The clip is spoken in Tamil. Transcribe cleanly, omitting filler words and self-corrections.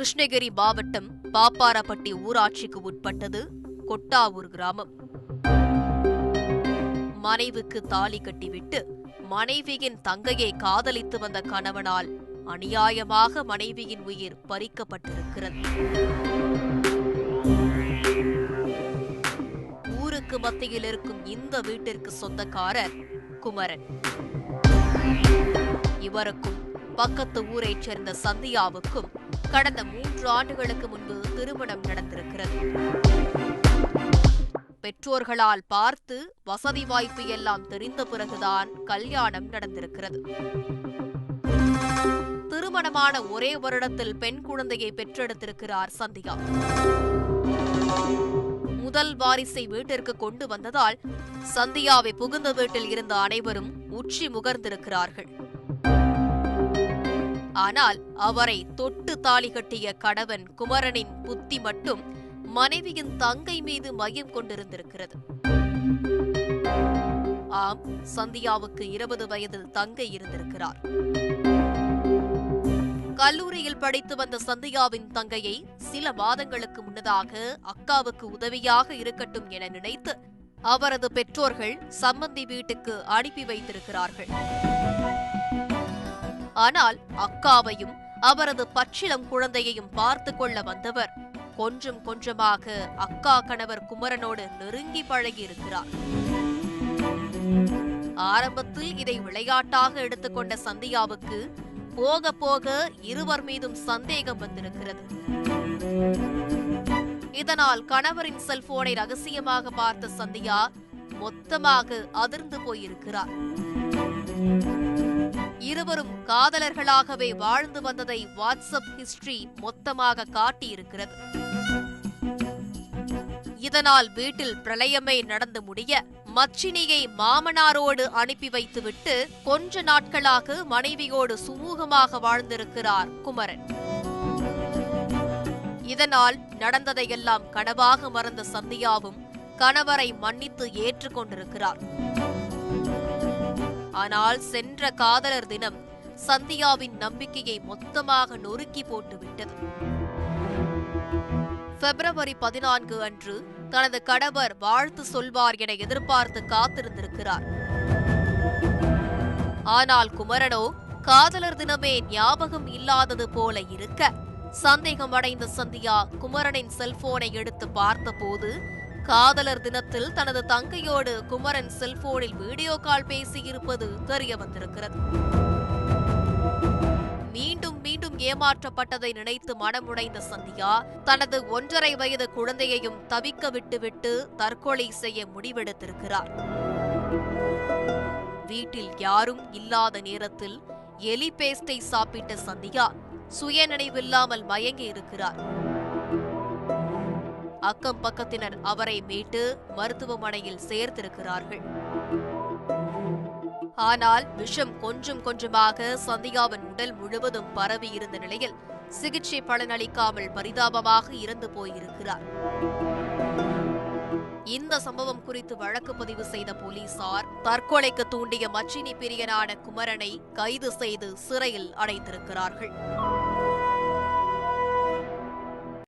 கிருஷ்ணகிரி மாவட்டம் பாப்பாரப்பட்டி ஊராட்சிக்கு உட்பட்டது கொட்டாவூர் கிராமம். மனைவிக்கு தாலி கட்டிவிட்டு மனைவியின் தங்கையை காதலித்து வந்த கணவனால் அநியாயமாக மனைவியின் உயிர் பறிக்கப்பட்டிருக்கிறது. ஊருக்கு மத்தியில் இருக்கும் இந்த வீட்டிற்கு சொந்தக்காரர் குமரன். இவருக்கும் பக்கத்து ஊரைச் சேர்ந்த சந்தியாவுக்கும் கடந்த 3 ஆண்டுகளுக்கு முன்பு திருமணம் நடந்திருக்கிறது. பெற்றோர்களால் பார்த்து வசதி வாய்ப்பு எல்லாம் தெரிந்த பிறகுதான் கல்யாணம் நடந்திருக்கிறது. திருமணமான ஒரே வருடத்தில் பெண் குழந்தையை பெற்றெடுத்திருக்கிறார் சந்தியா. முதல் வாரிசை வீட்டிற்கு கொண்டு வந்ததால் சந்தியாவை புகுந்த வீட்டில் இருந்த அனைவரும் உச்சி முகர்ந்திருக்கிறார்கள். ஆனால் அவரை தொட்டு தாலி கட்டிய கணவன் குமரனின் புத்தி மட்டும் மனைவியின் தங்கை மீது மையம் கொண்டிருந்திருக்கிறது. ஆம், சந்தியாவுக்கு 20 வயதில் தங்கை இருந்திருக்கிறார். கல்லூரியில் படித்து வந்த சந்தியாவின் தங்கையை சில மாதங்களுக்கு முன்னதாக அக்காவுக்கு உதவியாக இருக்கட்டும் என நினைத்து அவரது பெற்றோர்கள் சம்பந்தி வீட்டுக்கு அனுப்பி வைத்திருக்கிறார்கள். ஆனால் அக்காவையும் அவரது பச்சிளம் குழந்தையையும் பார்த்து கொள்ள வந்தவர் கொஞ்சம் கொஞ்சமாக அக்கா கணவர் குமரனோடு நெருங்கி பழகி இருக்கிறார். ஆரம்பத்தில் இதை விளையாட்டாக எடுத்துக்கொண்ட சந்தியாவுக்கு போக போக இருவர் மீதும் சந்தேகம் வந்திருக்கிறது. இதனால் கணவரின் செல்போனை ரகசியமாக பார்த்த சந்தியா மொத்தமாக அதிர்ந்து போயிருக்கிறார். இருவரும் காதலர்களாகவே வாழ்ந்து வந்ததை வாட்ஸ்அப் ஹிஸ்டரி மொத்தமாக காட்டியிருக்கிறது. இதனால் வீட்டில் பிரளயமே நடந்து முடிய மச்சினியை மாமனாரோடு அனுப்பி வைத்துவிட்டு கொஞ்ச நாட்களாக மனைவியோடு சுமூகமாக வாழ்ந்திருக்கிறார் குமரன். இதனால் நடந்ததையெல்லாம் கனவாக மறந்த சந்தியாவும் கணவரை மன்னித்து ஏற்றுக்கொண்டிருக்கிறார். ஆனால் சென்ற காதலர் தினம் சந்தியாவின் நம்பிக்கையை மொத்தமாக நொறுக்கி போட்டுவிட்டது. பிப்ரவரி 14 அன்று தனது கணவர் வாழ்த்து சொல்வார் என எதிர்பார்த்து காத்திருந்திருக்கிறார். ஆனால் குமரனோ காதலர் தினமே ஞாபகம் இல்லாதது போல இருக்க சந்தேகம் அடைந்த சந்தியா குமரனின் செல்போனை எடுத்து பார்த்தபோது காதலர் தினத்தில் தனது தங்கையோடு குமரன் செல்போனில் வீடியோ கால் பேசியிருப்பது தெரிய வந்திருக்கிறது. மீண்டும் மீண்டும் ஏமாற்றப்பட்டதை நினைத்து மனமுடைந்த சந்தியா தனது 1.5 வயது குழந்தையையும் தவிக்க விட்டுவிட்டு தற்கொலை செய்ய முடிவெடுத்திருக்கிறார். வீட்டில் யாரும் இல்லாத நேரத்தில் எலி பேஸ்டை சாப்பிட்ட சந்தியா சுயநினைவில்லாமல் மயங்கி இருக்கிறார். அக்கம் பக்கத்தினர் அவரை மீட்டு மருத்துவமனையில் சேர்த்திருக்கிறார்கள். ஆனால் விஷம் கொஞ்சம் கொஞ்சமாக சந்தியாவின் உடல் முழுவதும் பரவி இருந்த நிலையில் சிகிச்சை பலனளிக்காமல் பரிதாபமாக இறந்து போயிருக்கிறார். இந்த சம்பவம் குறித்து வழக்கு பதிவு செய்த போலீசார் தற்கொலைக்கு தூண்டிய மச்சினி பிரியனான குமரனை கைது செய்து சிறையில் அடைத்திருக்கிறார்கள்.